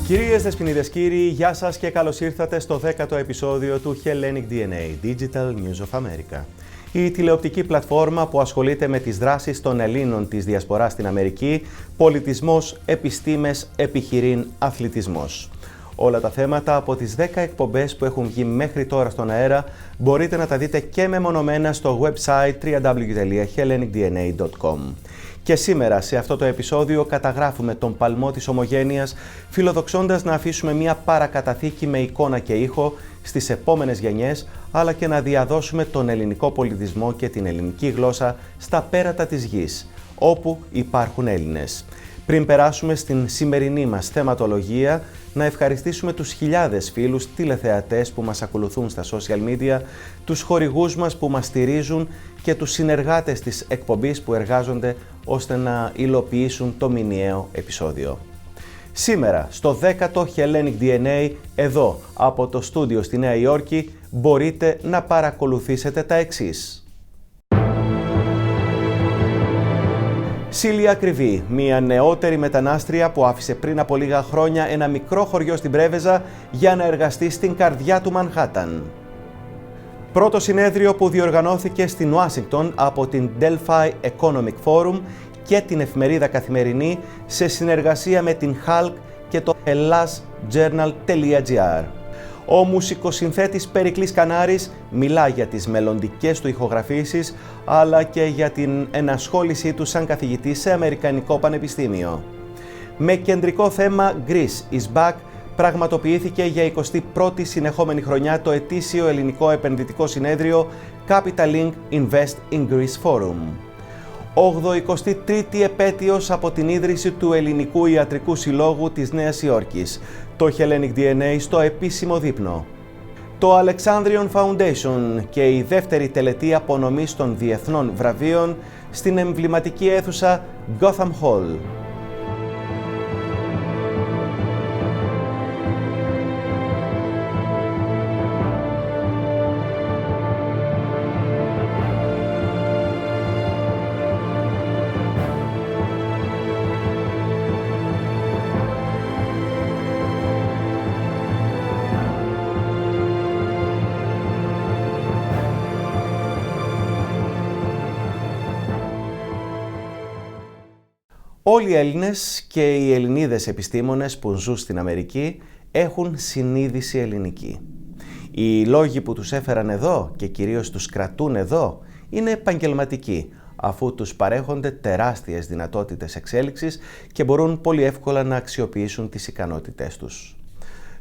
Κυρίες, δεσποινίδες, κύριοι, γεια σας και καλώς ήρθατε στο 10ο επεισόδιο του Hellenic DNA, Digital News of America. Η τηλεοπτική πλατφόρμα που ασχολείται με τις δράσεις των Ελλήνων της Διασποράς στην Αμερική, πολιτισμός, επιστήμες, επιχειρήν, αθλητισμός. Όλα τα θέματα από τις 10 εκπομπές που έχουν βγει μέχρι τώρα στον αέρα μπορείτε να τα δείτε και μεμονωμένα στο website www.hellenicdna.com. Και σήμερα σε αυτό το επεισόδιο καταγράφουμε τον παλμό της ομογένειας, φιλοδοξώντας να αφήσουμε μια παρακαταθήκη με εικόνα και ήχο στις επόμενες γενιές, αλλά και να διαδώσουμε τον ελληνικό πολιτισμό και την ελληνική γλώσσα στα πέρατα της γης, όπου υπάρχουν Έλληνες. Πριν περάσουμε στην σημερινή μας θεματολογία, να ευχαριστήσουμε τους χιλιάδες φίλους τηλεθεατές που μας ακολουθούν στα social media, τους χορηγούς μας που μας στηρίζουν και τους συνεργάτες της εκπομπής που εργάζονται ώστε να υλοποιήσουν το μηνιαίο επεισόδιο. Σήμερα, στο 10ο Hellenic DNA, εδώ από το στούντιο στη Νέα Υόρκη, μπορείτε να παρακολουθήσετε τα εξής. Σίλια Ακριβή, μια νεότερη μετανάστρια που άφησε πριν από λίγα χρόνια ένα μικρό χωριό στην Πρέβεζα για να εργαστεί στην καρδιά του Μανχάταν. Πρώτο συνέδριο που διοργανώθηκε στην Ουάσιγκτον από την Delphi Economic Forum και την εφημερίδα Καθημερινή σε συνεργασία με την HALC και το hellasjournal.gr. Ο μουσικοσυνθέτης Περικλής Κανάρης μιλά για τις μελλοντικές του ηχογραφήσεις, αλλά και για την ενασχόλησή του σαν καθηγητής σε Αμερικανικό Πανεπιστήμιο. Με κεντρικό θέμα Greece is Back, πραγματοποιήθηκε για 21η συνεχόμενη χρονιά το ετήσιο ελληνικό επενδυτικό συνέδριο Capital Link Invest in Greece Forum. 83η επέτειος από την ίδρυση του Ελληνικού Ιατρικού Συλλόγου της Νέας Υόρκης, το Hellenic DNA στο επίσημο δείπνο. Το Alexandrion Foundation και η δεύτερη τελετή απονομής των διεθνών βραβείων στην εμβληματική αίθουσα Gotham Hall. Όλοι οι Έλληνες και οι Ελληνίδες επιστήμονες που ζουν στην Αμερική έχουν συνείδηση ελληνική. Οι λόγοι που τους έφεραν εδώ και κυρίως τους κρατούν εδώ είναι επαγγελματικοί, αφού τους παρέχονται τεράστιες δυνατότητες εξέλιξης και μπορούν πολύ εύκολα να αξιοποιήσουν τις ικανότητές τους.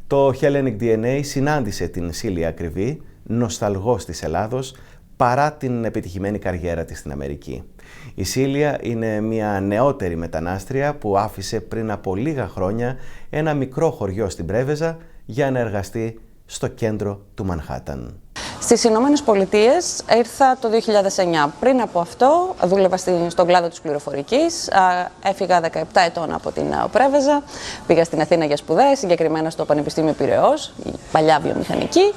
Το Hellenic DNA συνάντησε την Σίλια Ακριβή, νοσταλγός της Ελλάδος, παρά την επιτυχημένη καριέρα της στην Αμερική. Η Σίλια είναι μια νεότερη μετανάστρια που άφησε πριν από λίγα χρόνια ένα μικρό χωριό στην Πρέβεζα για να εργαστεί στο κέντρο του Μανχάταν. Στις Ηνωμένες Πολιτείες ήρθα το 2009. Πριν από αυτό δούλευα στον κλάδο της πληροφορικής. Έφυγα 17 ετών από την Πρέβεζα. Πήγα στην Αθήνα για σπουδές, συγκεκριμένα στο Πανεπιστήμιο Πειραιώς, η παλιά βιομηχανική.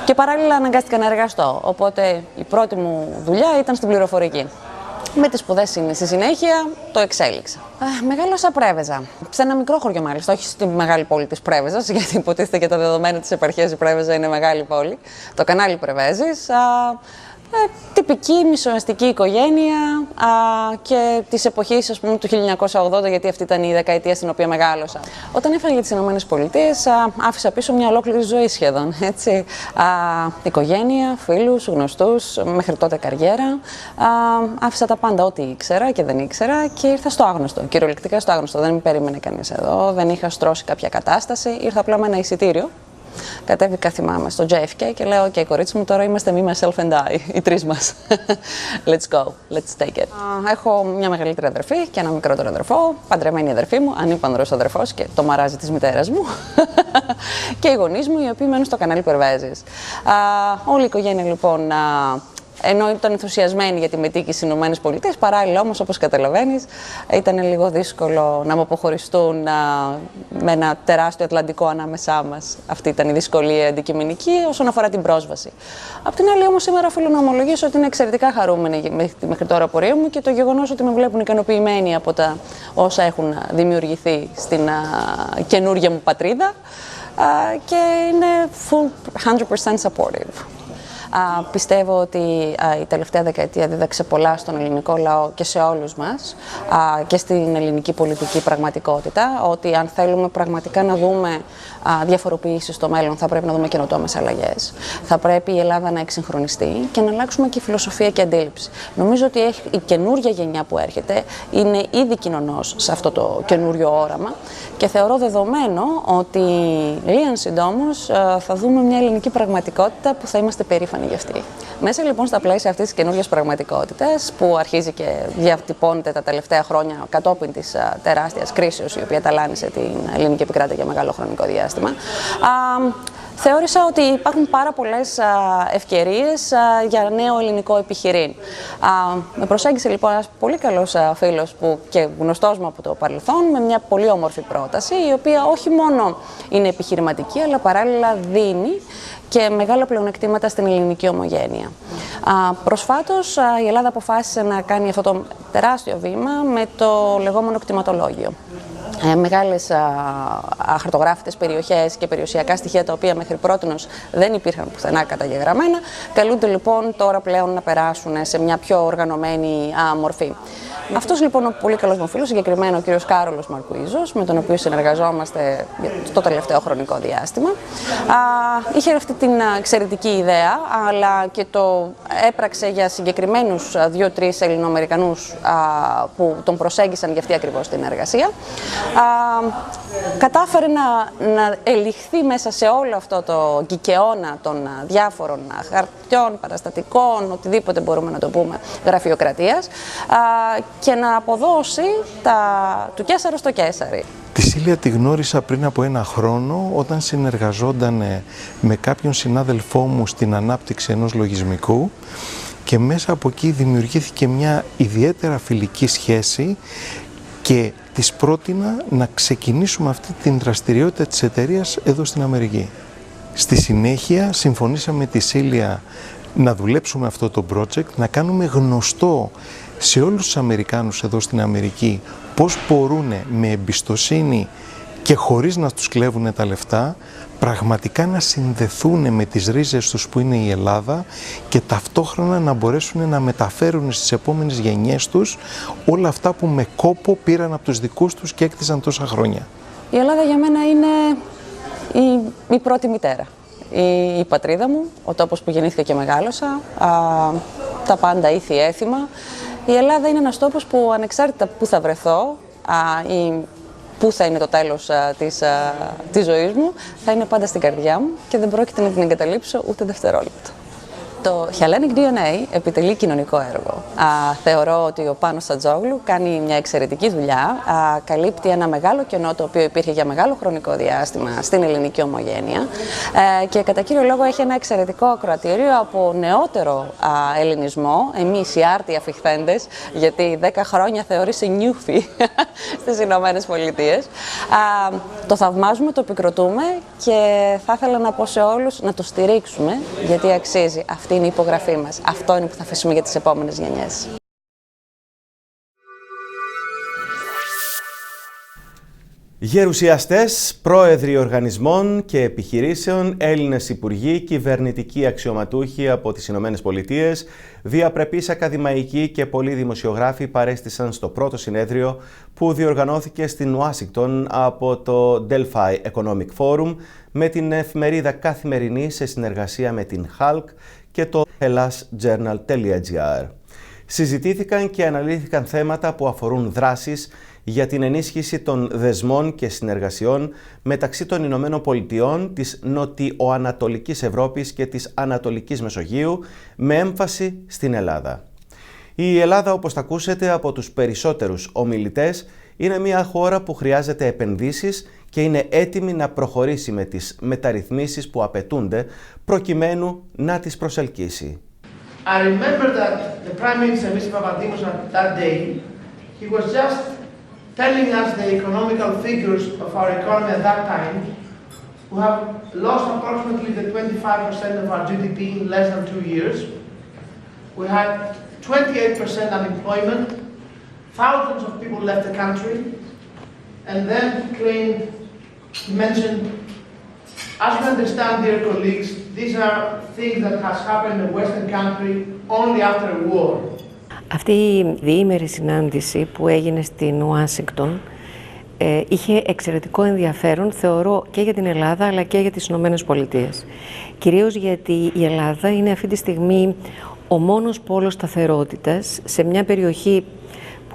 Και παράλληλα αναγκάστηκα να εργαστώ. Οπότε η πρώτη μου δουλειά ήταν στην πληροφορική. Με τις σπουδές στη συνέχεια το εξέλιξα. Μεγάλωσα Πρέβεζα. Σε ένα μικρό χωριό μάλιστα, όχι στη μεγάλη πόλη της Πρέβεζας, γιατί υποτίθεται και τα δεδομένα της επαρχίας η Πρέβεζα είναι μεγάλη πόλη. Το κανάλι Πρεβέζης. Τυπική μισοαστική οικογένεια και της εποχής, ας πούμε, του 1980, γιατί αυτή ήταν η δεκαετία στην οποία μεγάλωσα. Όταν έφυγα για τις Ηνωμένες Πολιτείες, άφησα πίσω μια ολόκληρη ζωή σχεδόν, έτσι. Οικογένεια, φίλους, γνωστούς, μέχρι τότε καριέρα. Άφησα τα πάντα, ό,τι ήξερα και δεν ήξερα, και ήρθα στο άγνωστο, κυριολεκτικά στο άγνωστο. Δεν με περίμενε κανείς εδώ, δεν είχα στρώσει κάποια κατάσταση, ήρθα απλά με ένα εισιτήριο. Κατέβηκα, θυμάμαι, στο JFK και λέω: «OK, κορίτσι μου, τώρα είμαστε me, myself and I, οι τρεις μας. Let's go, let's take it». Έχω μια μεγαλύτερη αδερφή και ένα μικρότερο αδερφό, παντρεμένη αδερφή μου, ανήπανδρος αδερφός και το μαράζι της μητέρας μου. Και οι γονείς μου, οι οποίοι μένουν στο κανάλι Περβέζης. Όλη η οικογένεια λοιπόν. Ενώ ήταν ενθουσιασμένοι για τη μετοίκηση στις Ηνωμένες Πολιτείες, παράλληλα όμως, όπως καταλαβαίνεις, ήταν λίγο δύσκολο να μου αποχωριστούν με ένα τεράστιο Ατλαντικό ανάμεσά μας. Αυτή ήταν η δυσκολία αντικειμενική όσον αφορά την πρόσβαση. Απ' την άλλη, όμως, σήμερα οφείλω να ομολογήσω ότι είναι εξαιρετικά χαρούμενη μέχρι τώρα πορεία μου και το γεγονός ότι με βλέπουν ικανοποιημένοι από τα όσα έχουν δημιουργηθεί στην καινούργια μου πατρίδα και είναι full 100% supportive. Πιστεύω ότι η τελευταία δεκαετία δίδαξε πολλά στον ελληνικό λαό και σε όλους μας και στην ελληνική πολιτική πραγματικότητα, ότι αν θέλουμε πραγματικά να δούμε διαφοροποιήσεις στο μέλλον, θα πρέπει να δούμε καινοτόμες αλλαγές. Θα πρέπει η Ελλάδα να εξυγχρονιστεί και να αλλάξουμε και φιλοσοφία και αντίληψη. Νομίζω ότι η καινούργια γενιά που έρχεται είναι ήδη κοινωνός σε αυτό το καινούριο όραμα και θεωρώ δεδομένο ότι λίγαν συντόμως θα δούμε μια ελληνική πραγματικότητα που θα είμαστε περήφανοι γι' αυτή. Μέσα λοιπόν στα πλαίσια αυτής της καινούργιας πραγματικότητας που αρχίζει και διατυπώνεται τα τελευταία χρόνια κατόπιν της τεράστιας κρίσεως η οποία ταλάνισε την ελληνική επικράτεια για μεγάλο χρονικό διάστημα, θεώρησα ότι υπάρχουν πάρα πολλές ευκαιρίες για νέο ελληνικό επιχειρήν. Με προσέγγισε λοιπόν ένας πολύ καλός φίλος που και γνωστός μου από το παρελθόν με μια πολύ όμορφη πρόταση, η οποία όχι μόνο είναι επιχειρηματική, αλλά παράλληλα δίνει και μεγάλα πλεονεκτήματα στην ελληνική ομογένεια. Προσφάτως η Ελλάδα αποφάσισε να κάνει αυτό το τεράστιο βήμα με το λεγόμενο κτηματολόγιο. Μεγάλες αχαρτογράφητες περιοχές και περιουσιακά στοιχεία τα οποία μέχρι πρότινος δεν υπήρχαν πουθενά καταγεγραμμένα, καλούνται λοιπόν τώρα πλέον να περάσουν σε μια πιο οργανωμένη μορφή. Αυτός λοιπόν ο πολύ καλός μου φίλος, συγκεκριμένα ο κύριος Κάρολος Μαρκουίζος, με τον οποίο συνεργαζόμαστε στο τελευταίο χρονικό διάστημα, είχε αυτή την εξαιρετική ιδέα, αλλά και το έπραξε για συγκεκριμένους 2-3 Ελληνοαμερικανούς που τον προσέγγισαν για αυτή ακριβώς την εργασία. Κατάφερε να ελιχθεί μέσα σε όλο αυτό το κικαιώνα των διάφορων χαρτιών, παραστατικών, οτιδήποτε μπορούμε να το πούμε, γραφειοκρατίας, και να αποδώσει του Καίσαρο στο Καίσαρι. Τη Σίλια τη γνώρισα πριν από 1 χρόνο όταν συνεργαζόταν με κάποιον συνάδελφό μου στην ανάπτυξη ενός λογισμικού και μέσα από εκεί δημιουργήθηκε μια ιδιαίτερα φιλική σχέση και της πρότεινα να ξεκινήσουμε αυτή την δραστηριότητα της εταιρείας εδώ στην Αμερική. Στη συνέχεια συμφωνήσαμε με τη Σίλια να δουλέψουμε αυτό το project, να κάνουμε γνωστό σε όλους τους Αμερικάνους εδώ στην Αμερική πώς μπορούν με εμπιστοσύνη και χωρίς να τους κλέβουν τα λεφτά πραγματικά να συνδεθούν με τις ρίζες τους που είναι η Ελλάδα και ταυτόχρονα να μπορέσουν να μεταφέρουν στις επόμενες γενιές τους όλα αυτά που με κόπο πήραν από τους δικούς τους και έκτισαν τόσα χρόνια. Η Ελλάδα για μένα είναι η πρώτη μητέρα. Η πατρίδα μου, ο τόπος που γεννήθηκα και μεγάλωσα, τα πάντα ήθη έθιμα. Η Ελλάδα είναι ένας τόπος που ανεξάρτητα πού θα βρεθώ ή πού θα είναι το τέλος της ζωής μου, θα είναι πάντα στην καρδιά μου και δεν πρόκειται να την εγκαταλείψω ούτε δευτερόλεπτο. Το Hellenic DNA επιτελεί κοινωνικό έργο. Θεωρώ ότι ο Πάνος Σατζόγλου κάνει μια εξαιρετική δουλειά, καλύπτει ένα μεγάλο κενό το οποίο υπήρχε για μεγάλο χρονικό διάστημα στην ελληνική ομογένεια και κατά κύριο λόγο έχει ένα εξαιρετικό ακροατήριο από νεότερο ελληνισμό, εμείς οι άρτιοι αφιχθέντες, γιατί 10 χρόνια θεωρείσαι νιούφι στις Ηνωμένες Πολιτείες. Το θαυμάζουμε, το επικροτούμε και θα ήθελα να πω σε όλους να το στηρίξουμε γιατί αξίζει. Αυτή είναι η υπογραφή μας. Αυτό είναι που θα αφήσουμε για τις επόμενες γενιές. Γερουσιαστές, πρόεδροι οργανισμών και επιχειρήσεων, Έλληνες υπουργοί, κυβερνητικοί αξιωματούχοι από τις Ηνωμένες Πολιτείες, διαπρεπείς ακαδημαϊκοί και πολλοί δημοσιογράφοι παρέστησαν στο πρώτο συνέδριο που διοργανώθηκε στην Ουάσιγκτον από το Delphi Economic Forum με την εφημερίδα Καθημερινή σε συνεργασία με την HALC και το hellasjournal.gr. Συζητήθηκαν και αναλύθηκαν θέματα που αφορούν δράσεις για την ενίσχυση των δεσμών και συνεργασιών μεταξύ των Ηνωμένων Πολιτειών, της Νοτιοανατολικής Ευρώπης και της Ανατολικής Μεσογείου, με έμφαση στην Ελλάδα. Η Ελλάδα, όπως θα ακούσετε από τους περισσότερους ομιλητές, είναι μια χώρα που χρειάζεται επενδύσεις και είναι έτοιμη να προχωρήσει με τις μεταρρυθμίσεις που απαιτούνται προκειμένου να τις προσελκύσει. I remember that the Prime Minister, Mr. Papadimos, at that day, he was just telling us the economical figures of our economy at that time. We have lost approximately the 25% of our GDP in less than 2 years. We had 28% unemployment. Thousands of people left the country. And then he mentioned, as we understand, dear colleagues, these are things that has happened in a Western country only after a war. Αυτή η διήμερη συνάντηση που έγινε στην Ουάσιγκτον είχε εξαιρετικό ενδιαφέρον, θεωρώ, και για την Ελλάδα αλλά και για τις Ηνωμένες Πολιτείες. Κυρίως γιατί η Ελλάδα είναι αυτή τη στιγμή ο μόνος πόλος σταθερότητας σε μια περιοχή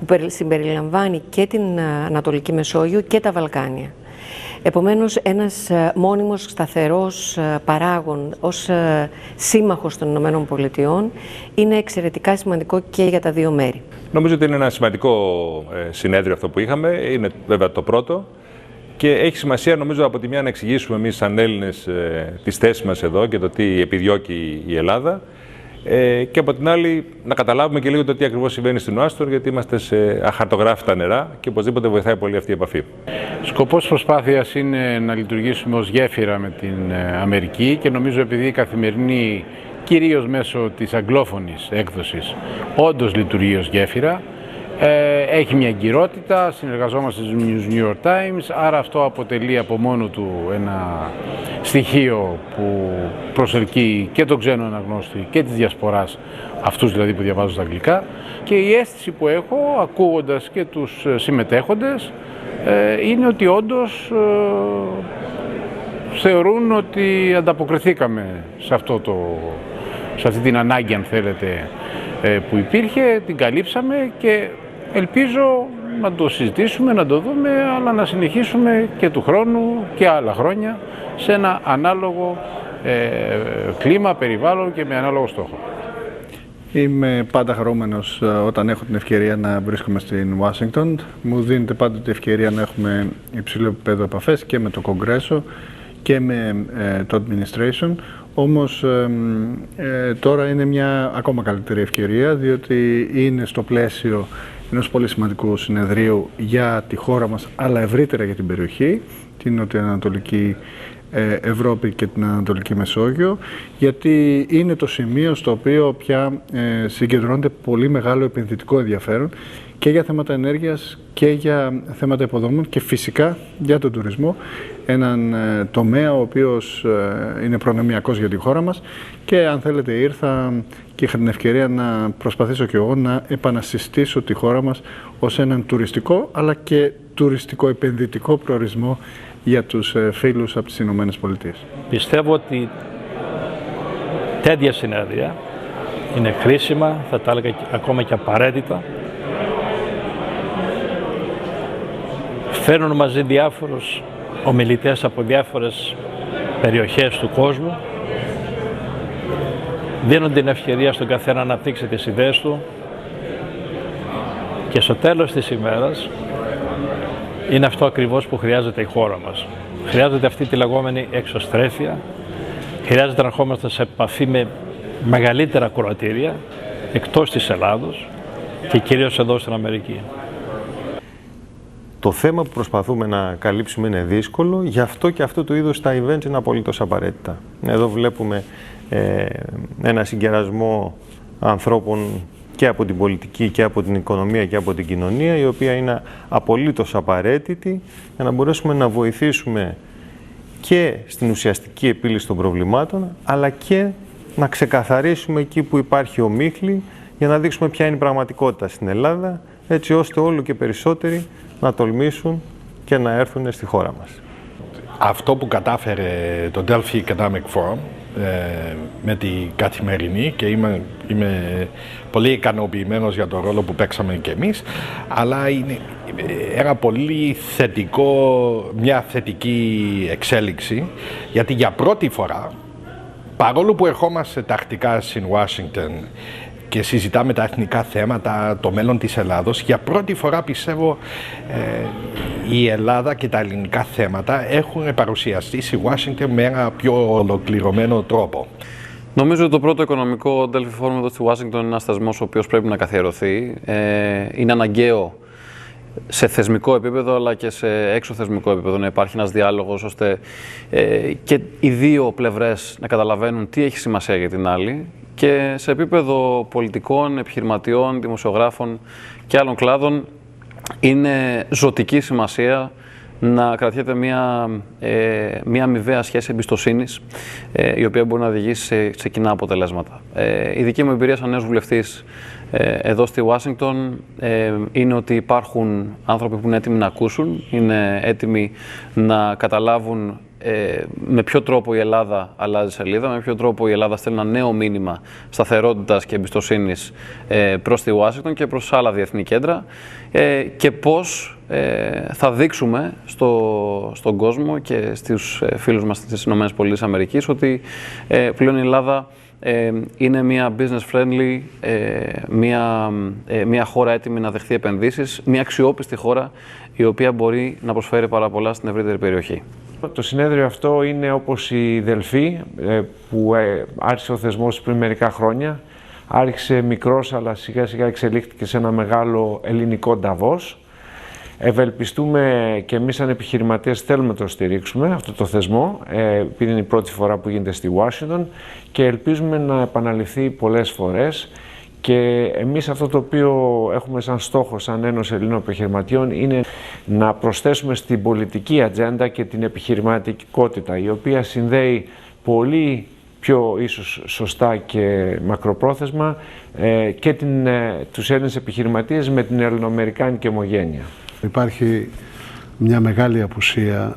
που συμπεριλαμβάνει και την Ανατολική Μεσόγειο και τα Βαλκάνια. Επομένως, ένας μόνιμος σταθερός παράγων ως σύμμαχος των Ηνωμένων Πολιτειών είναι εξαιρετικά σημαντικό και για τα δύο μέρη. Νομίζω ότι είναι ένα σημαντικό συνέδριο αυτό που είχαμε, είναι βέβαια το πρώτο και έχει σημασία νομίζω από τη μια να εξηγήσουμε εμείς σαν Έλληνες τις θέσεις μας εδώ και το τι επιδιώκει η Ελλάδα και από την άλλη να καταλάβουμε και λίγο το τι ακριβώς συμβαίνει στην Ουάσιγκτον, γιατί είμαστε σε αχαρτογράφητα νερά και οπωσδήποτε βοηθάει πολύ αυτή η επαφή. Σκοπός της προσπάθειας είναι να λειτουργήσουμε ως γέφυρα με την Αμερική και νομίζω επειδή η καθημερινή, κυρίως μέσω της αγγλόφωνης έκδοσης, όντως λειτουργεί ως γέφυρα, έχει μια εγκυρότητα, συνεργαζόμαστε στους New York Times, άρα αυτό αποτελεί από μόνο του ένα στοιχείο που προσελκύει και τον ξένο αναγνώστη και της διασποράς, αυτούς δηλαδή που διαβάζουν στα αγγλικά, και η αίσθηση που έχω ακούγοντας και τους συμμετέχοντες είναι ότι όντως θεωρούν ότι ανταποκριθήκαμε σε αυτή την ανάγκη, αν θέλετε, που υπήρχε, την καλύψαμε και ελπίζω να το συζητήσουμε, να το δούμε, αλλά να συνεχίσουμε και του χρόνου και άλλα χρόνια σε ένα ανάλογο κλίμα, περιβάλλον και με ανάλογο στόχο. Είμαι πάντα χαρούμενος όταν έχω την ευκαιρία να βρίσκομαι στην Ουάσιγκτον. Μου δίνεται πάντα την ευκαιρία να έχουμε υψηλό επίπεδο επαφές και με το Κογκρέσο και με το Administration. Όμως τώρα είναι μια ακόμα καλύτερη ευκαιρία, διότι είναι στο πλαίσιο ενός πολύ σημαντικού συνεδρίου για τη χώρα μας, αλλά ευρύτερα για την περιοχή, την Νοτιοανατολική Ευρώπη και την Ανατολική Μεσόγειο, γιατί είναι το σημείο στο οποίο πια συγκεντρώνεται πολύ μεγάλο επενδυτικό ενδιαφέρον και για θέματα ενέργειας και για θέματα υποδομών και φυσικά για τον τουρισμό, έναν τομέα ο οποίος είναι προνομιακός για τη χώρα μας και αν θέλετε ήρθα και είχα την ευκαιρία να προσπαθήσω και εγώ να επανασυστήσω τη χώρα μας ως έναν τουριστικό αλλά και τουριστικό επενδυτικό προορισμό για τους φίλους από τις Ηνωμένες Πολιτείες. Πιστεύω ότι τέτοια συνέδρια είναι χρήσιμα, θα τα έλεγα ακόμα και απαραίτητα. Φέρνουν μαζί διάφορους ομιλητές από διάφορες περιοχές του κόσμου, δίνουν την ευκαιρία στον καθένα να αναπτύξει τις ιδέες του και στο τέλος της ημέρας είναι αυτό ακριβώς που χρειάζεται η χώρα μας. Χρειάζεται αυτή τη λεγόμενη εξωστρέφεια, χρειάζεται να ερχόμαστε σε επαφή με μεγαλύτερα κροατήρια εκτός της Ελλάδος και κυρίως εδώ στην Αμερική. Το θέμα που προσπαθούμε να καλύψουμε είναι δύσκολο, γι' αυτό και αυτό το είδος τα events είναι απολύτως απαραίτητα. Εδώ βλέπουμε ένα συγκερασμό ανθρώπων και από την πολιτική και από την οικονομία και από την κοινωνία, η οποία είναι απολύτως απαραίτητη για να μπορέσουμε να βοηθήσουμε και στην ουσιαστική επίλυση των προβλημάτων, αλλά και να ξεκαθαρίσουμε εκεί που υπάρχει ομίχλη για να δείξουμε ποια είναι η πραγματικότητα στην Ελλάδα, έτσι ώστε όλο και περισσότεροι να τολμήσουν και να έρθουν στη χώρα μας. Αυτό που κατάφερε το Delphi Economic Forum με την Καθημερινή και είμαι πολύ ικανοποιημένος για τον ρόλο που παίξαμε και εμείς, αλλά είναι ένα πολύ θετικό, μια θετική εξέλιξη, γιατί για πρώτη φορά, παρόλο που ερχόμαστε τακτικά στην Ουάσιγκτον και συζητάμε τα εθνικά θέματα, το μέλλον της Ελλάδος, για πρώτη φορά πιστεύω η Ελλάδα και τα ελληνικά θέματα έχουν παρουσιαστεί στη Ουάσιγκτον με ένα πιο ολοκληρωμένο τρόπο. Νομίζω ότι το πρώτο οικονομικό Delphi Forum εδώ στη Ουάσιγκτον είναι ένας θεσμός ο οποίος πρέπει να καθιερωθεί. Είναι αναγκαίο σε θεσμικό επίπεδο αλλά και σε έξω θεσμικό επίπεδο να υπάρχει ένας διάλογος ώστε και οι δύο πλευρές να καταλαβαίνουν τι έχει σημασία για την άλλη, και σε επίπεδο πολιτικών, επιχειρηματιών, δημοσιογράφων και άλλων κλάδων είναι ζωτική σημασία να κρατιέται μια αμοιβαία σχέση εμπιστοσύνης, η οποία μπορεί να οδηγήσει σε κοινά αποτελέσματα. Η δική μου εμπειρία σαν νέος βουλευτής εδώ στη Ουάσιγκτον είναι ότι υπάρχουν άνθρωποι που είναι έτοιμοι να ακούσουν, είναι έτοιμοι να καταλάβουν με ποιο τρόπο η Ελλάδα αλλάζει σελίδα, με ποιο τρόπο η Ελλάδα στέλνει ένα νέο μήνυμα σταθερότητας και εμπιστοσύνης προς τη Ουάσιγκτον και προς άλλα διεθνή κέντρα, και πώς θα δείξουμε στον κόσμο και στους φίλους μας στις ΗΠΑ ότι πλέον η Ελλάδα είναι μια business friendly, μια χώρα έτοιμη να δεχθεί επενδύσεις, μια αξιόπιστη χώρα η οποία μπορεί να προσφέρει πάρα πολλά στην ευρύτερη περιοχή. Το συνέδριο αυτό είναι όπως η Δελφή, που άρχισε ο θεσμός πριν μερικά χρόνια. Άρχισε μικρός, αλλά σιγά σιγά εξελίχθηκε σε ένα μεγάλο ελληνικό Νταβός. Ευελπιστούμε και εμείς σαν επιχειρηματίες θέλουμε να το στηρίξουμε αυτό το θεσμό, επειδή είναι η πρώτη φορά που γίνεται στη Ουάσιγκτον, και ελπίζουμε να επαναληφθεί πολλές φορές. Και εμείς αυτό το οποίο έχουμε σαν στόχο, σαν Ένωση Ελλήνων Επιχειρηματιών, είναι να προσθέσουμε στην πολιτική ατζέντα και την επιχειρηματικότητα, η οποία συνδέει πολύ πιο ίσως σωστά και μακροπρόθεσμα και τους Έλληνες επιχειρηματίες με την ελληνοαμερικάνικη ομογένεια. Υπάρχει μια μεγάλη απουσία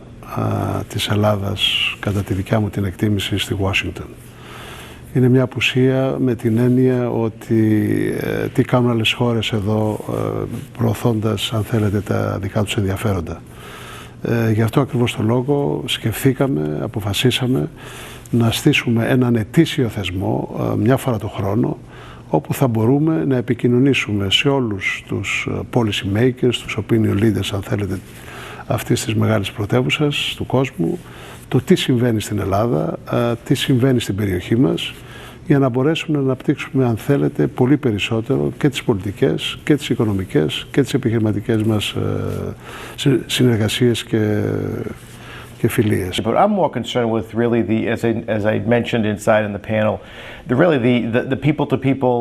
της Ελλάδας, κατά τη δικιά μου την εκτίμηση, στη Ουάσιγκτον. Είναι μια απουσία με την έννοια ότι τι κάνουν άλλες χώρες εδώ, προωθώντας, αν θέλετε, τα δικά τους ενδιαφέροντα. Γι' αυτό ακριβώς το λόγο σκεφτήκαμε, αποφασίσαμε να στήσουμε έναν ετήσιο θεσμό μια φορά το χρόνο, όπου θα μπορούμε να επικοινωνήσουμε σε όλους τους policy makers, τους opinion leaders, αν θέλετε, αυτής της μεγάλης πρωτεύουσας του κόσμου, το τι συμβαίνει στην Ελλάδα, τι συμβαίνει στην περιοχή μας, για να μπορέσουμε να αναπτύξουμε, αν θέλετε, πολύ περισσότερο και τις πολιτικές και τις οικονομικές και τις επιχειρηματικές μας συνεργασίες και φιλίες. But I'm more concerned with really as I mentioned inside in the panel, the people-to-people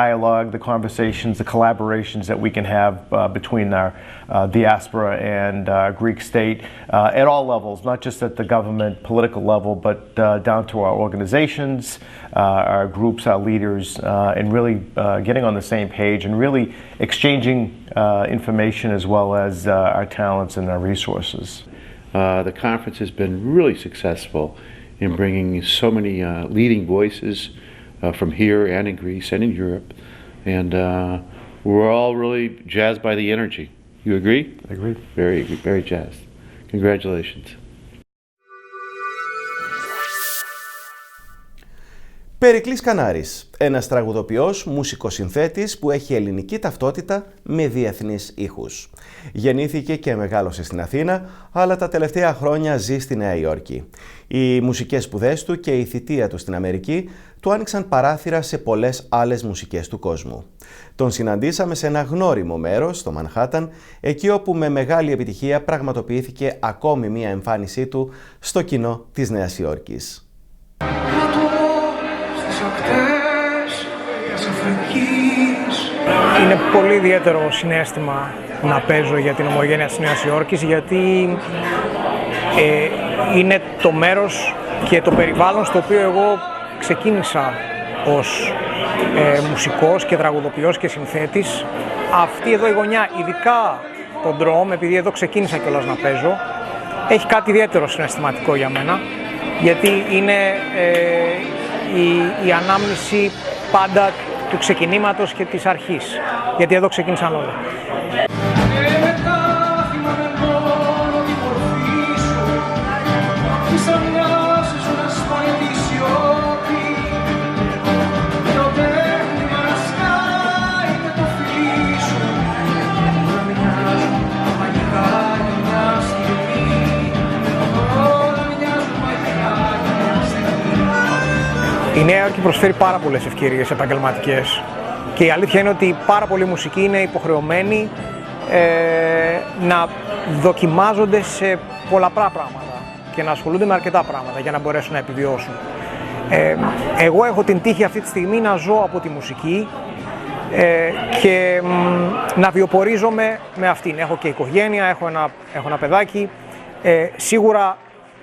dialogue, the conversations, the collaborations that we can have between our diaspora and Greek state at all levels, not just at the government, political level, but down to our organizations, our groups, our leaders, and really getting on the same page and really exchanging information as well as our talents and our resources. The conference has been really successful in bringing so many leading voices from here and in Greece and in Europe, and we're all really jazzed by the energy. You agree? I agree. Very jazzed. Congratulations. Περικλής Κανάρης, ένας τραγουδοποιός, μουσικοσυνθέτης που έχει ελληνική ταυτότητα με διεθνείς ήχους. Γεννήθηκε και μεγάλωσε στην Αθήνα, αλλά τα τελευταία χρόνια ζει στη Νέα Υόρκη. Οι μουσικές σπουδές του και η θητεία του στην Αμερική του άνοιξαν παράθυρα σε πολλές άλλες μουσικές του κόσμου. Τον συναντήσαμε σε ένα γνώριμο μέρος, στο Μανχάταν, εκεί όπου με μεγάλη επιτυχία πραγματοποιήθηκε ακόμη μία εμφάνισή του στο κοινό της Νέας Υόρκης. Είναι πολύ ιδιαίτερο συναίσθημα να παίζω για την ομογένεια της Νέας Υόρκης, γιατί είναι το μέρος και το περιβάλλον στο οποίο εγώ ξεκίνησα ως μουσικός και τραγουδοποιός και συνθέτης. Αυτή εδώ η γωνιά, ειδικά το ντρόμ, επειδή εδώ ξεκίνησα κιόλας να παίζω, έχει κάτι ιδιαίτερο συναισθηματικό για μένα. γιατί είναι η ανάμνηση πάντα του ξεκινήματος και της αρχής, γιατί εδώ ξεκίνησαν όλα. Η Νέα Υόρκη προσφέρει πάρα πολλές ευκαιρίες επαγγελματικές και η αλήθεια είναι ότι πάρα πολλοί μουσικοί είναι υποχρεωμένοι να δοκιμάζονται σε πολλαπλά πράγματα και να ασχολούνται με αρκετά πράγματα για να μπορέσουν να επιβιώσουν. Εγώ έχω την τύχη αυτή τη στιγμή να ζω από τη μουσική και να βιοπορίζομαι με αυτήν. Έχω και οικογένεια, έχω ένα παιδάκι. Σίγουρα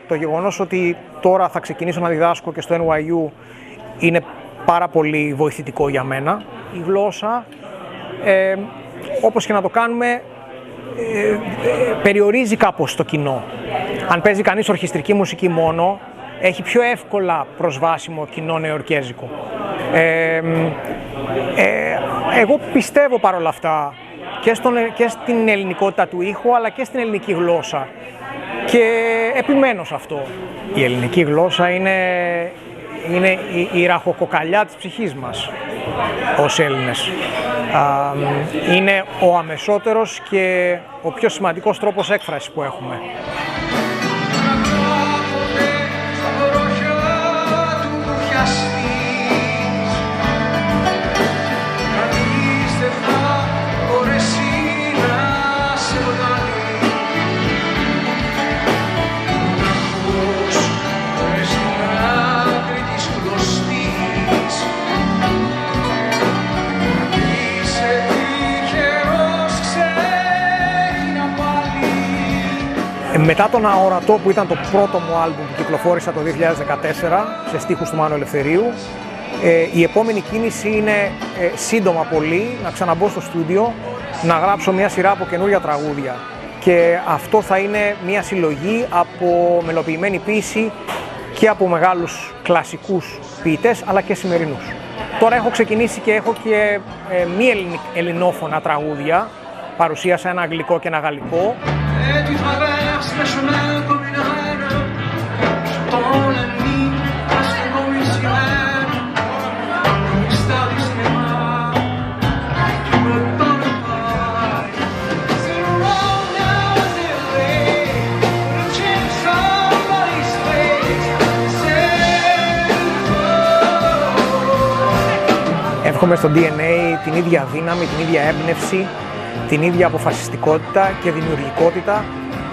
το γεγονός ότι τώρα θα ξεκινήσω να διδάσκω και στο NYU είναι πάρα πολύ βοηθητικό για μένα. Η γλώσσα, όπως και να το κάνουμε, περιορίζει κάπως το κοινό. Αν παίζει κανείς ορχιστρική μουσική μόνο, έχει πιο εύκολα προσβάσιμο κοινό νεοϊορκέζικο. Εγώ πιστεύω παρόλα αυτά και στην ελληνικότητα του ήχου, αλλά και στην ελληνική γλώσσα. Και επιμένω σε αυτό. Η ελληνική γλώσσα είναι η ραχοκοκαλιά της ψυχής μας ως Έλληνες. Είναι ο αμεσότερος και ο πιο σημαντικός τρόπος έκφρασης που έχουμε. Μετά τον Αορατό, που ήταν το πρώτο μου άλμπουμ που κυκλοφόρησα το 2014 σε στίχους του Μάνου Ελευθερίου, η επόμενη κίνηση είναι σύντομα πολύ να ξαναμπω στο στούντιο, να γράψω μια σειρά από καινούργια τραγούδια. Και αυτό θα είναι μια συλλογή από μελοποιημένη ποίηση και από μεγάλους κλασικούς ποιητές, αλλά και σημερινούς. Τώρα έχω ξεκινήσει και έχω και μη ελληνόφωνα τραγούδια. Παρουσίασα ένα αγγλικό και ένα γαλλικό. Εύχομαι στο DNA την ίδια δύναμη, την ίδια έμπνευση, την ίδια αποφασιστικότητα και δημιουργικότητα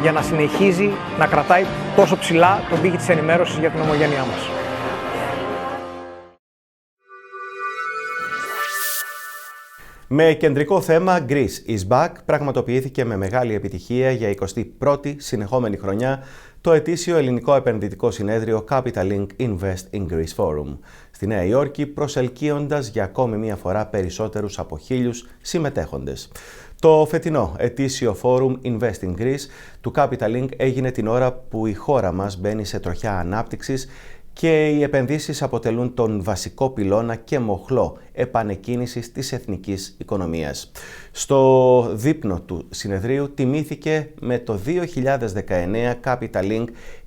για να συνεχίζει να κρατάει τόσο ψηλά τον πύχη της ενημέρωσης για την ομογένειά μας. Με κεντρικό θέμα Greece is Back πραγματοποιήθηκε με μεγάλη επιτυχία για 21η συνεχόμενη χρονιά το ετήσιο ελληνικό επενδυτικό συνέδριο Capital Link Invest in Greece Forum στη Νέα Υόρκη, προσελκύοντας για ακόμη μία φορά περισσότερους από 1.000 συμμετέχοντες. Το φετινό ετήσιο Forum Invest in Greece του Capital Link έγινε την ώρα που η χώρα μας μπαίνει σε τροχιά ανάπτυξης και οι επενδύσεις αποτελούν τον βασικό πυλώνα και μοχλό επανεκκίνησης της εθνικής οικονομίας. Στο δείπνο του συνεδρίου τιμήθηκε με το 2019 Capital Link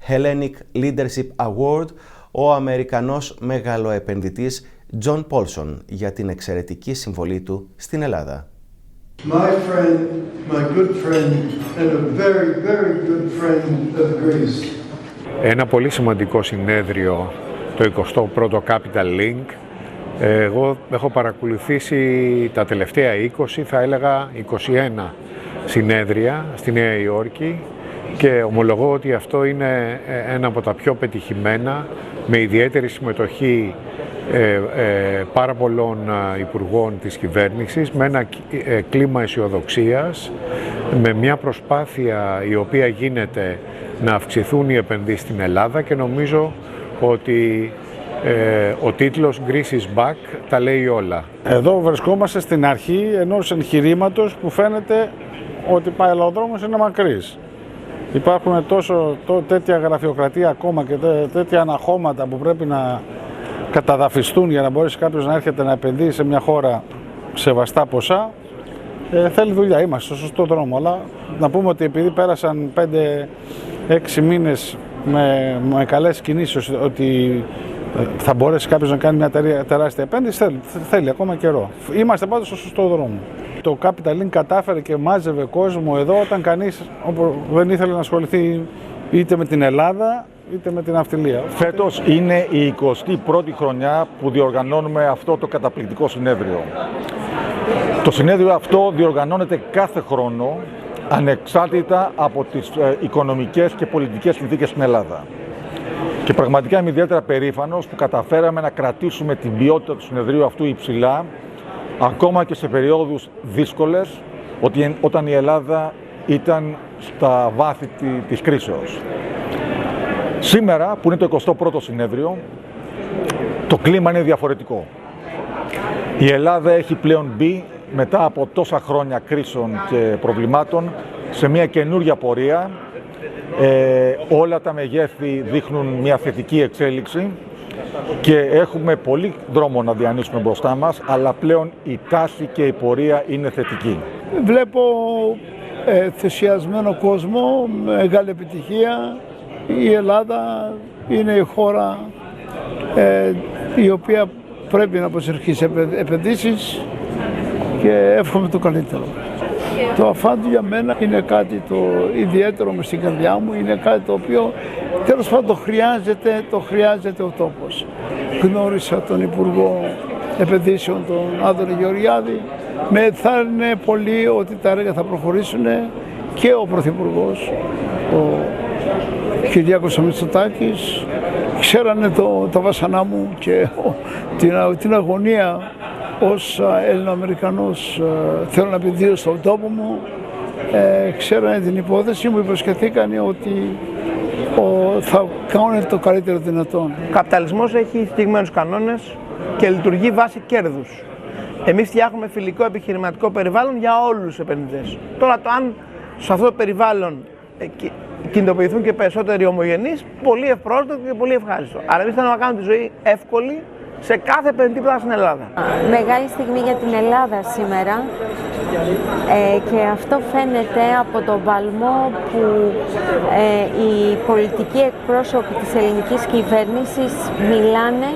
Hellenic Leadership Award ο Αμερικανός μεγαλοεπενδυτής John Paulson για την εξαιρετική συμβολή του στην Ελλάδα. My friend, my good friend, and a very, very good friend of Greece. Ένα πολύ σημαντικό συνέδριο, το 21ο Capital Link. Εγώ έχω παρακολουθήσει τα τελευταία 20, θα έλεγα 21 συνέδρια στη Νέα Υόρκη και ομολογώ ότι αυτό είναι ένα από τα πιο πετυχημένα, με ιδιαίτερη συμμετοχή πάρα πολλών υπουργών της κυβέρνησης, με ένα κλίμα αισιοδοξίας, με μια προσπάθεια η οποία γίνεται να αυξηθούν οι επενδύσεις στην Ελλάδα και νομίζω ότι ο τίτλος Greece is Back τα λέει όλα. Εδώ βρισκόμαστε στην αρχή ενός εγχειρήματος που φαίνεται ότι ο δρόμος είναι μακρύς. Υπάρχουν τέτοια γραφειοκρατία ακόμα και τέτοια αναχώματα που πρέπει να καταδαφιστούν για να μπορέσει κάποιος να έρχεται να επενδύει σε μια χώρα σε βαστά ποσά. Θέλει δουλειά, είμαστε στο σωστό δρόμο, αλλά να πούμε ότι επειδή πέρασαν 5-6 μήνες με καλές κινήσεις ότι θα μπορέσει κάποιος να κάνει μια τεράστια επένδυση, θέλει ακόμα καιρό. Είμαστε πάντως στο σωστό δρόμο. Το Capital Link κατάφερε και μάζευε κόσμο εδώ όταν κανείς δεν ήθελε να ασχοληθεί είτε με την Ελλάδα είτε με την ναυτιλία. Φέτος είναι η 21η χρονιά που διοργανώνουμε αυτό το καταπληκτικό συνέδριο. Το συνέδριο αυτό διοργανώνεται κάθε χρόνο ανεξάρτητα από τις οικονομικές και πολιτικές συνθήκες στην Ελλάδα. Και πραγματικά είμαι ιδιαίτερα περήφανος που καταφέραμε να κρατήσουμε την ποιότητα του συνεδρίου αυτού υψηλά, ακόμα και σε περιόδους δύσκολες, όταν η Ελλάδα ήταν στα βάθη της κρίσεως. Σήμερα, που είναι το 21ο συνέδριο, το κλίμα είναι διαφορετικό. Η Ελλάδα έχει πλέον μπει, μετά από τόσα χρόνια κρίσεων και προβλημάτων, σε μια καινούργια πορεία. Όλα τα μεγέθη δείχνουν μια θετική εξέλιξη και έχουμε πολύ δρόμο να διανύσουμε μπροστά μας, αλλά πλέον η τάση και η πορεία είναι θετική. Βλέπω ενθουσιασμένο κόσμο, μεγάλη επιτυχία. Η Ελλάδα είναι η χώρα η οποία πρέπει να προσελκύσει σε επενδύσεις και εύχομαι το καλύτερο. Το Αφάντου για μένα είναι κάτι το ιδιαίτερο μες στην καρδιά μου, είναι κάτι το οποίο τέλος πάντων το χρειάζεται ο τόπος. Γνώρισα τον Υπουργό Επενδύσεων, τον Άδωνη Γεωργιάδη, με ενθάρρυνε πολύ ότι τα έργα θα προχωρήσουν και ο Πρωθυπουργός, ο Κυριάκος Μητσοτάκης, ξέρανε τα βάσανά μου και την αγωνία ως Έλληνο-Αμερικανός θέλω να επενδύσω στον τόπο μου, ξέρανε την υπόθεση μου, υποσχεθήκανε ότι θα κάνουν το καλύτερο δυνατόν. Ο καπιταλισμός έχει συγκεκριμένους κανόνες και λειτουργεί βάσει κέρδους. Εμείς φτιάχνουμε φιλικό επιχειρηματικό περιβάλλον για όλους τους επενδυτές. Τώρα το αν σε αυτό το περιβάλλον κινητοποιηθούν και περισσότεροι ομογενείς, πολύ ευπρόσδεκτο και πολύ ευχάριστο. Άρα εμείς θέλουμε να κάνουμε τη ζωή εύκολη σε κάθε επενδυτή που θα στην Ελλάδα. Μεγάλη στιγμή για την Ελλάδα σήμερα και αυτό φαίνεται από τον παλμό που οι πολιτικοί εκπρόσωποι της ελληνικής κυβέρνησης μιλάνε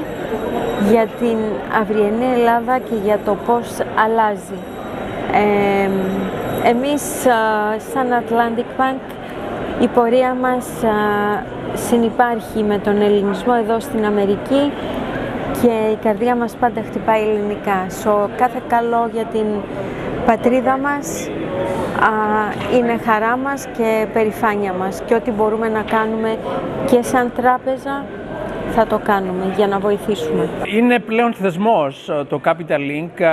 για την αυριανή Ελλάδα και για το πώς αλλάζει. Εμείς σαν Atlantic Bank η πορεία μας συνυπάρχει με τον ελληνισμό εδώ στην Αμερική και η καρδιά μας πάντα χτυπάει ελληνικά. Κάθε καλό για την πατρίδα μας είναι χαρά μας και περηφάνεια μας και ό,τι μπορούμε να κάνουμε και σαν τράπεζα θα το κάνουμε για να βοηθήσουμε. Είναι πλέον θεσμός το Capital Link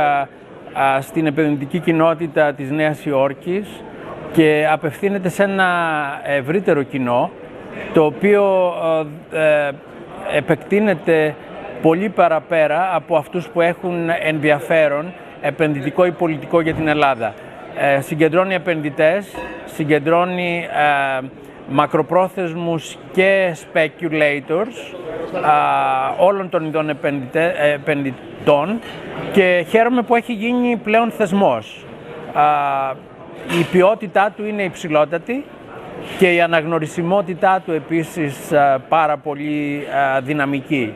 στην επενδυτική κοινότητα της Νέας Υόρκης και απευθύνεται σε ένα ευρύτερο κοινό το οποίο επεκτείνεται πολύ παραπέρα από αυτούς που έχουν ενδιαφέρον επενδυτικό ή πολιτικό για την Ελλάδα. Συγκεντρώνει επενδυτές, συγκεντρώνει μακροπρόθεσμους και speculators όλων των ειδών επενδυτών και χαίρομαι που έχει γίνει πλέον θεσμός. Η ποιότητά του είναι υψηλότατη και η αναγνωρισιμότητά του επίσης πάρα πολύ δυναμική.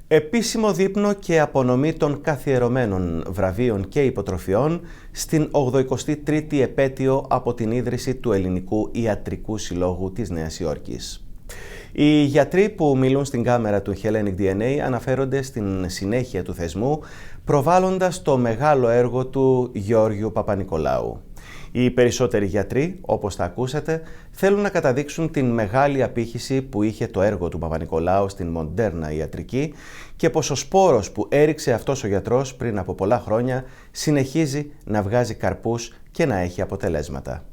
Επίσημο δείπνο και απονομή των καθιερωμένων βραβείων και υποτροφιών στην 83η επέτειο από την ίδρυση του Ελληνικού Ιατρικού Συλλόγου της Νέας Υόρκης. Οι γιατροί που μιλούν στην κάμερα του Hellenic DNA αναφέρονται στην συνέχεια του θεσμού, προβάλλοντας το μεγάλο έργο του Γιώργιου Παπανικολάου. Οι περισσότεροι γιατροί, όπως θα ακούσετε, θέλουν να καταδείξουν την μεγάλη απήχηση που είχε το έργο του Παπανικολάου στην μοντέρνα ιατρική και πως ο σπόρος που έριξε αυτός ο γιατρός πριν από πολλά χρόνια συνεχίζει να βγάζει καρπούς και να έχει αποτελέσματα.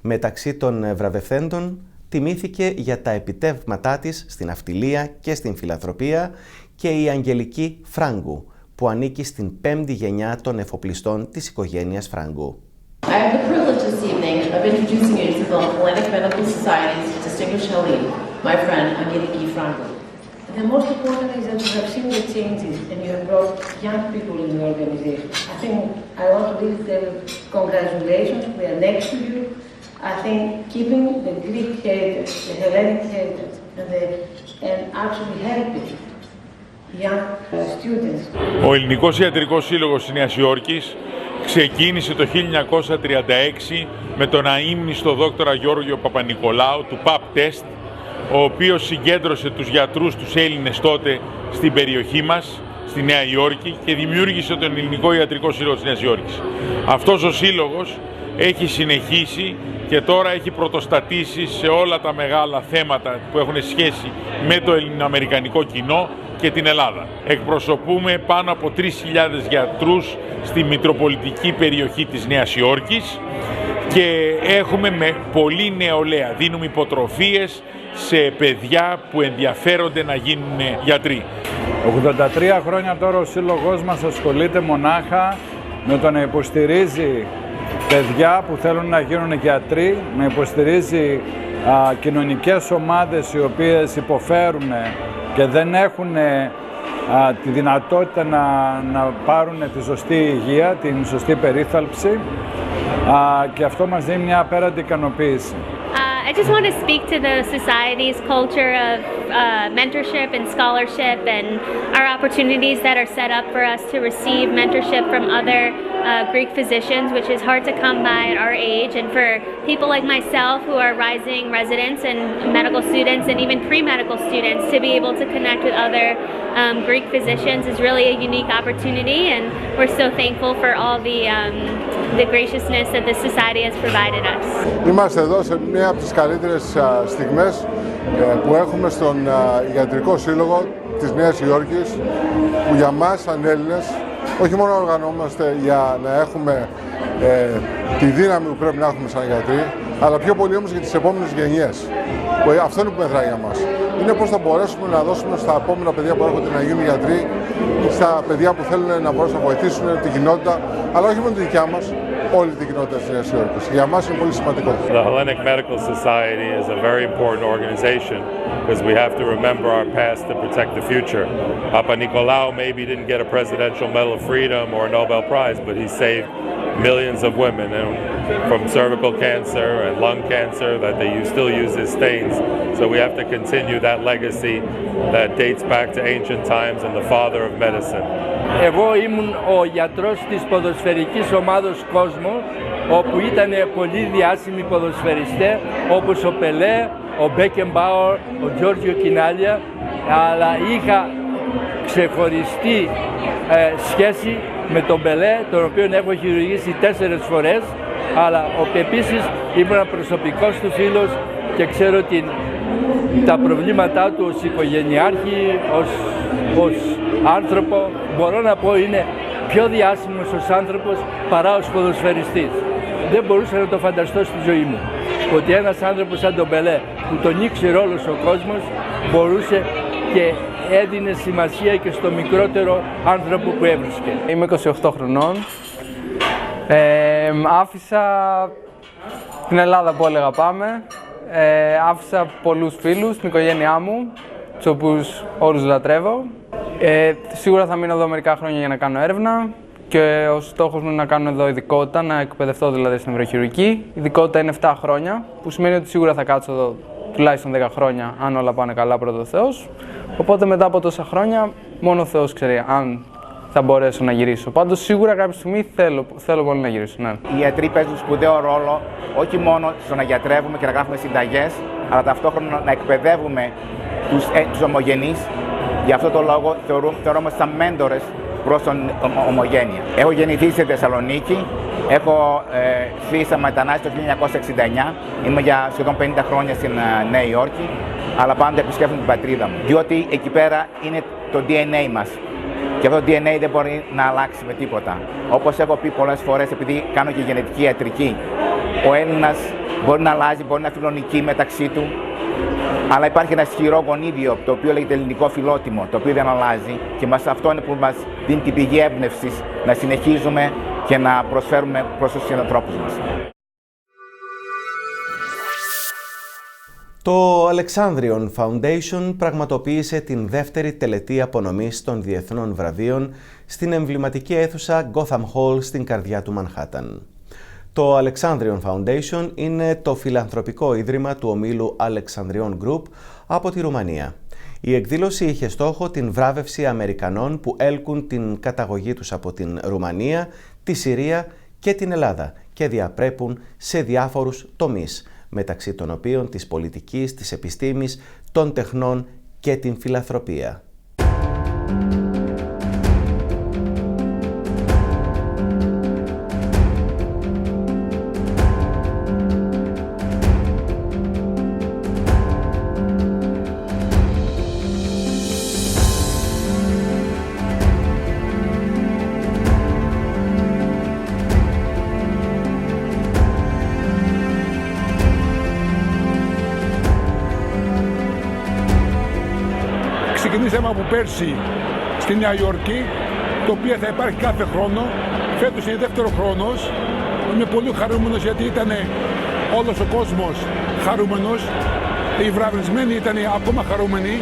Μεταξύ των βραβευθέντων τιμήθηκε για τα επιτεύγματά της στην ναυτιλία και στην φιλανθρωπία και η Αγγελική Φράγκου, που ανήκει στην πέμπτη γενιά των εφοπλιστών της οικογένειας Φράγκου. I have the privilege this evening of introducing you to the Hellenic Medical Society's distinguished Hellene, my friend Angeliki Franco. The most important is that you have seen the changes and you have brought young people in the organization. I think I want to really tell you congratulations, we are next to you. I think keeping the Greek heritage, the Hellenic heritage, and actually helping young students. Ο Ελληνικός Ιατρικός Σύλλογος της Νέας Υόρκης ξεκίνησε το 1936 με τον αείμνηστο δόκτορα Γιώργο Παπανικολάου του PAP Test, ο οποίος συγκέντρωσε τους γιατρούς, τους Έλληνες τότε, στην περιοχή μας, στη Νέα Υόρκη, και δημιούργησε τον Ελληνικό Ιατρικό Σύλλογο της Νέας Υόρκης. Αυτός ο σύλλογος έχει συνεχίσει και τώρα έχει πρωτοστατήσει σε όλα τα μεγάλα θέματα που έχουν σχέση με το ελληνοαμερικανικό κοινό και την Ελλάδα. Εκπροσωπούμε πάνω από 3.000 γιατρούς στη Μητροπολιτική περιοχή της Νέας Υόρκης και έχουμε με πολύ νεολαία. Δίνουμε υποτροφίες σε παιδιά που ενδιαφέρονται να γίνουν γιατροί. 83 χρόνια τώρα ο σύλλογός μας ασχολείται μονάχα με το να υποστηρίζει παιδιά που θέλουν να γίνουν γιατροί, να υποστηρίζει κοινωνικές ομάδες οι οποίες υποφέρουν και δεν έχουν τη δυνατότητα να πάρουν τη σωστή υγεία, την σωστή περίθαλψη, και αυτό μας δίνει μια απέραντη ικανοποίηση. I just want to speak to the Society's culture of mentorship and scholarship and our opportunities that are set up for us to receive mentorship from other Greek physicians, which is hard to come by at our age, and for people like myself who are rising residents and medical students and even pre-medical students to be able to connect with other Greek physicians is really a unique opportunity, and we're so thankful for all the graciousness that the Society has provided us. Είμαστε εδώ σε μία από τις καλύτερες στιγμές που έχουμε στον Ιατρικό Σύλλογο της Νέας Υόρκης, που για μας σαν Έλληνες όχι μόνο οργανόμαστε για να έχουμε τη δύναμη που πρέπει να έχουμε σαν γιατροί, αλλά πιο πολύ όμως για τις επόμενες γενιές. Αυτό είναι που μετράει για μας. Είναι πώς θα μπορέσουμε να δώσουμε στα επόμενα παιδιά που έρχονται να γίνουν γιατροί, στα παιδιά που θέλουν να μπορέσουν να βοηθήσουν την κοινότητα, αλλά όχι μόνο τη δικιά μας, όλη την κοινότητα της Νέας Υόρκης. Για μας είναι πολύ σημαντικό. The Hellenic Medical Society is a very important organization because we have to remember our past to protect the future. Papa Nicolau maybe didn't get a Presidential Medal of Freedom or a Nobel Prize, but he saved millions of women from cervical cancer and lung cancer that they still use his stains. So we have to continue that legacy that dates back to ancient times and the father of medicine. Εγώ ήμουν ο γιατρός της ποδοσφαιρικής ομάδος Κόσμο, όπου ήταν πολλοί διάσημοι ποδοσφαιριστές όπως ο Πελέ, ο Μπέκεμπάουρ, ο Τζόρτζιο Κινάλια, αλλά είχα ξεχωριστή σχέση με τον Πελέ, τον οποίο έχω χειρουργήσει 4 φορές, αλλά επίσης ήμουν προσωπικός του φίλος και ξέρω τα προβλήματά του ως οικογενειάρχη, ως άνθρωπο. Μπορώ να πω είναι πιο διάσημος ως άνθρωπος παρά ως ποδοσφαιριστής. Δεν μπορούσα να το φανταστώ στη ζωή μου ότι ένας άνθρωπος σαν τον Πελέ, που τον ήξερε όλος ο κόσμος, μπορούσε και έδινε σημασία και στο μικρότερο άνθρωπο που έβρισκε. Είμαι 28 χρονών. Άφησα την Ελλάδα που έλεγα πάμε. Άφησα πολλούς φίλους, την οικογένειά μου, τους οποίους όλους λατρεύω. Σίγουρα θα μείνω εδώ μερικά χρόνια για να κάνω έρευνα και ο στόχος μου είναι να κάνω εδώ ειδικότητα, να εκπαιδευτώ δηλαδή στην νευροχειρουργική. Η ειδικότητα είναι 7 χρόνια, που σημαίνει ότι σίγουρα θα κάτσω εδώ τουλάχιστον 10 χρόνια, αν όλα πάνε καλά, πρώτα ο Θεός. Οπότε μετά από τόσα χρόνια, μόνο ο Θεός ξέρει αν θα μπορέσω να γυρίσω. Πάντως σίγουρα κάποια στιγμή θέλω πολύ να γυρίσω. Ναι. Οι ιατροί παίζουν σπουδαίο ρόλο όχι μόνο στο να γιατρεύουμε και να γράφουμε συνταγές, αλλά ταυτόχρονα να εκπαιδεύουμε τους ομογενείς. Γι' αυτό το λόγο θεωρούμαστε σαν μέντορες προς τον ομογένεια. Έχω γεννηθεί στη Θεσσαλονίκη, έχω φύγει σαν μετανάστη το 1969, είμαι για σχεδόν 50 χρόνια στην Νέα Υόρκη, αλλά πάντα επισκέφτομαι την πατρίδα μου, διότι εκεί πέρα είναι το DNA μας. Και αυτό το DNA δεν μπορεί να αλλάξει με τίποτα. Όπως έχω πει πολλές φορές, επειδή κάνω και γενετική ιατρική, ο Έλληνας μπορεί να αλλάζει, μπορεί να φιλονικεί μεταξύ του, Αλλά υπάρχει ένα ισχυρό γονίδιο, το οποίο λέγεται ελληνικό φιλότιμο, το οποίο δεν αλλάζει και αυτό είναι που μας δίνει την πηγή έμπνευσης να συνεχίζουμε και να προσφέρουμε προς τους συνανθρώπους μας. Το Alexandrion Foundation πραγματοποίησε την δεύτερη τελετή απονομής των διεθνών βραβείων στην εμβληματική αίθουσα Gotham Hall στην καρδιά του Μανχάταν. Το Alexandrion Foundation είναι το φιλανθρωπικό ίδρυμα του ομίλου Alexandrion Group από τη Ρουμανία. Η εκδήλωση είχε στόχο την βράβευση Αμερικανών που έλκουν την καταγωγή τους από την Ρουμανία, τη Συρία και την Ελλάδα και διαπρέπουν σε διάφορους τομείς, μεταξύ των οποίων της πολιτικής, της επιστήμης, των τεχνών και την φιλανθρωπία. Ξεκινήσαμε από πέρσι στη Νέα Υόρκη, το οποίο θα υπάρχει κάθε χρόνο. Φέτος είναι δεύτερο χρόνος. Είμαι πολύ χαρούμενος γιατί ήταν όλος ο κόσμος χαρούμενος. Οι βραβευμένοι ήταν ακόμα χαρούμενοι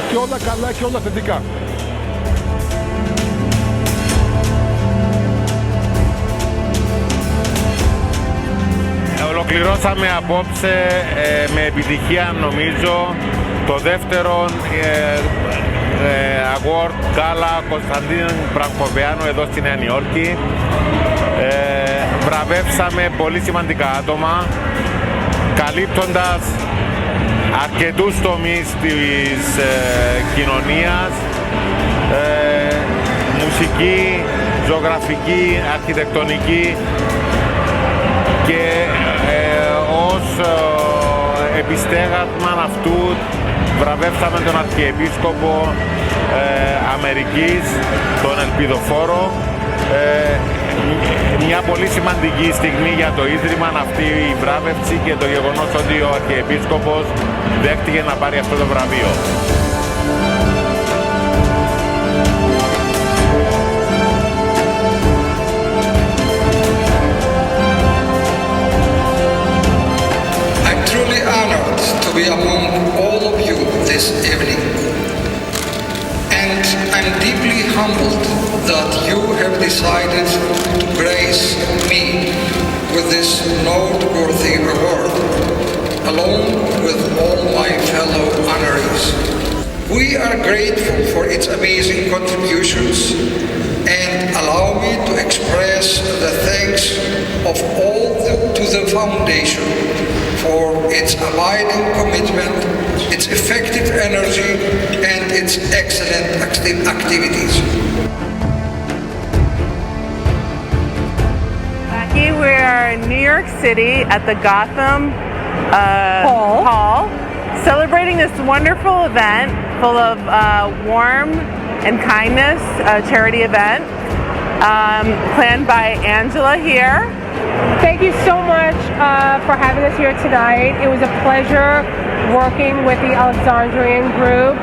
και όλα καλά και όλα θετικά. Ολοκληρώσαμε απόψε με επιτυχία, νομίζω, το δεύτερο award Gala Κωνσταντίν Μπρανκοβιάνου εδώ στη Νέα Υόρκη. Βραβεύσαμε πολύ σημαντικά άτομα, καλύπτοντας αρκετούς τομείς της κοινωνίας, μουσική, ζωγραφική, αρχιτεκτονική και ως επιστέγασμα αυτού βραβεύσαμε τον Αρχιεπίσκοπο Αμερικής, τον Ελπιδοφόρο. Μια πολύ σημαντική στιγμή για το Ίδρυμα αυτή η βράβευση και το γεγονός ότι ο Αρχιεπίσκοπος δέχτηκε να πάρει αυτό το βραβείο. To be among all of you this evening, and I'm deeply humbled that you have decided to grace me with this noteworthy award, along with all my fellow honorees. We are grateful for its amazing contributions, and allow me to express the thanks of all to the Foundation for its abiding commitment, its effective energy, and its excellent activities. Here we are in New York City at the Gotham Hall, celebrating this wonderful event full of warmth and kindness, a charity event planned by Angela here. Thank you so much for having us here tonight. It was a pleasure working with the Alexandrion Group.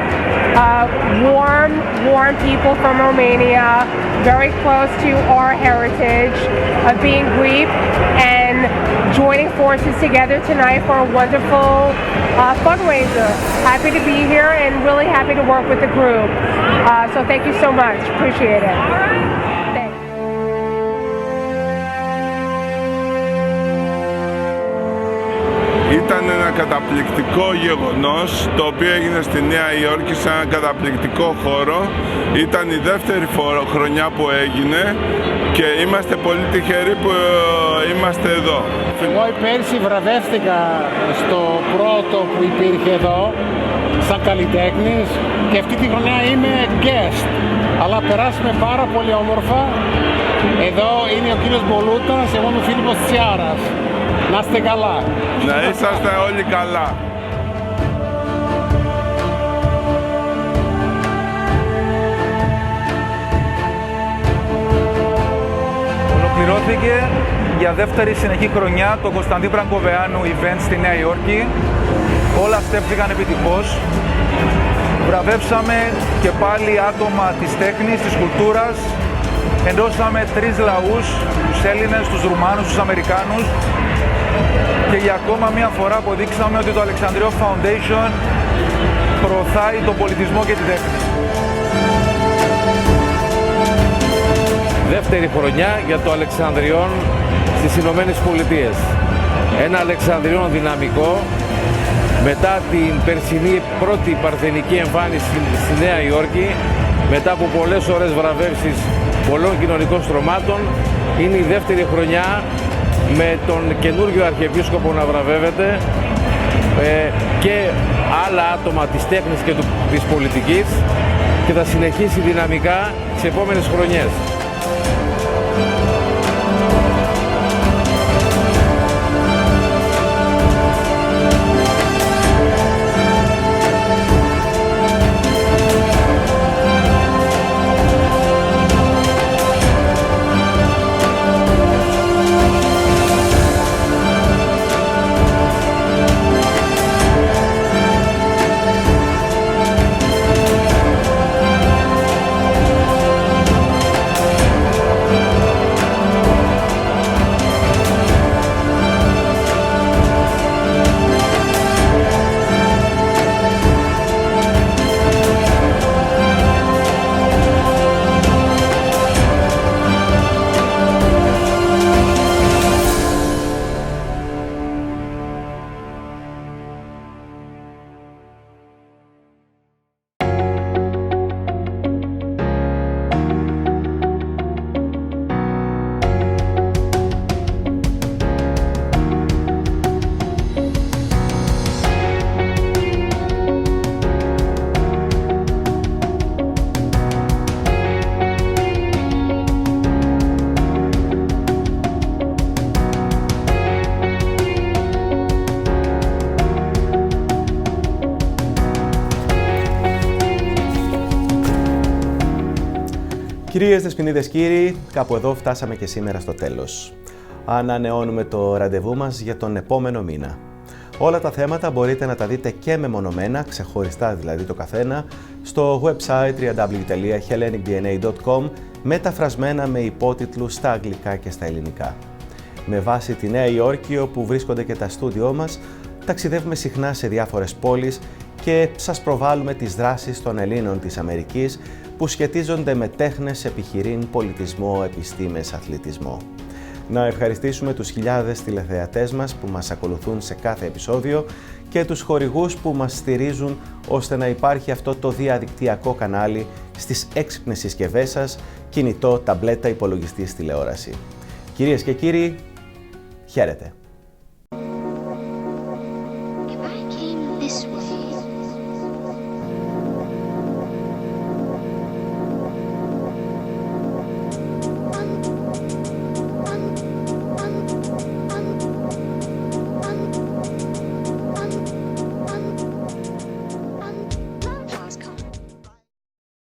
Warm people from Romania, very close to our heritage of being Greek, and joining forces together tonight for a wonderful fundraiser. Happy to be here and really happy to work with the group. So thank you so much. Appreciate it. Ήταν ένα καταπληκτικό γεγονός το οποίο έγινε στη Νέα Υόρκη σε ένα καταπληκτικό χώρο. Ήταν η δεύτερη χρονιά που έγινε και είμαστε πολύ τυχεροί που είμαστε εδώ. Εγώ πέρσι βραβεύτηκα στο πρώτο που υπήρχε εδώ σαν καλλιτέχνης και αυτή τη χρονιά είμαι guest. Αλλά περάσαμε πάρα πολύ όμορφα. Εδώ είναι ο κύριος Μπολούτας, εγώ είμαι ο Φίλιππος Τσιάρας. Να είστε καλά. Να είσαστε όλοι καλά. Ολοκληρώθηκε για δεύτερη συνεχή χρονιά το Κωνσταντίν Μπρανκοβιάνου event στη Νέα Υόρκη. όλα στέφθηκαν επιτυχώς. Βραβεύσαμε και πάλι άτομα της τέχνης, της κουλτούρας. Ενώσαμε 3 λαούς, τους Έλληνες, τους Ρουμάνους, τους Αμερικάνους. Και για ακόμα μία φορά αποδείξαμε ότι το Αλεξανδριό Foundation προωθάει τον πολιτισμό και τη τέχνη. Δεύτερη χρονιά για το Αλεξανδριόν στις Ηνωμένες Πολιτείες. Ένα Αλεξανδριόν δυναμικό, μετά την περσινή πρώτη παρθενική εμφάνιση στη Νέα Υόρκη, μετά από πολλές ώρες βραβεύσεις πολλών κοινωνικών στρωμάτων, είναι η δεύτερη χρονιά με τον καινούργιο Αρχιεπίσκοπο να βραβεύεται και άλλα άτομα της τέχνης και της πολιτικής, και θα συνεχίσει δυναμικά τις επόμενες χρονιές. Κυρίες, δεσποινίδες, κύριοι, κάπου εδώ φτάσαμε και σήμερα στο τέλος. Ανανεώνουμε το ραντεβού μας για τον επόμενο μήνα. Όλα τα θέματα μπορείτε να τα δείτε και μεμονωμένα, ξεχωριστά δηλαδή το καθένα, στο website www.hellenicdna.com, μεταφρασμένα με υπότιτλους στα αγγλικά και στα ελληνικά. Με βάση τη Νέα Υόρκη, όπου βρίσκονται και τα στούντιό μας, ταξιδεύουμε συχνά σε διάφορες πόλεις και σας προβάλλουμε τις δράσεις των Ελλήνων της Αμερικής που σχετίζονται με τέχνες, επιχειρήν, πολιτισμό, επιστήμες, αθλητισμό. Να ευχαριστήσουμε τους χιλιάδες τηλεθεατές μας που μας ακολουθούν σε κάθε επεισόδιο και τους χορηγούς που μας στηρίζουν ώστε να υπάρχει αυτό το διαδικτυακό κανάλι στις έξυπνες συσκευές σας, κινητό, ταμπλέτα, υπολογιστής, τηλεόραση. Κυρίες και κύριοι, χαίρετε!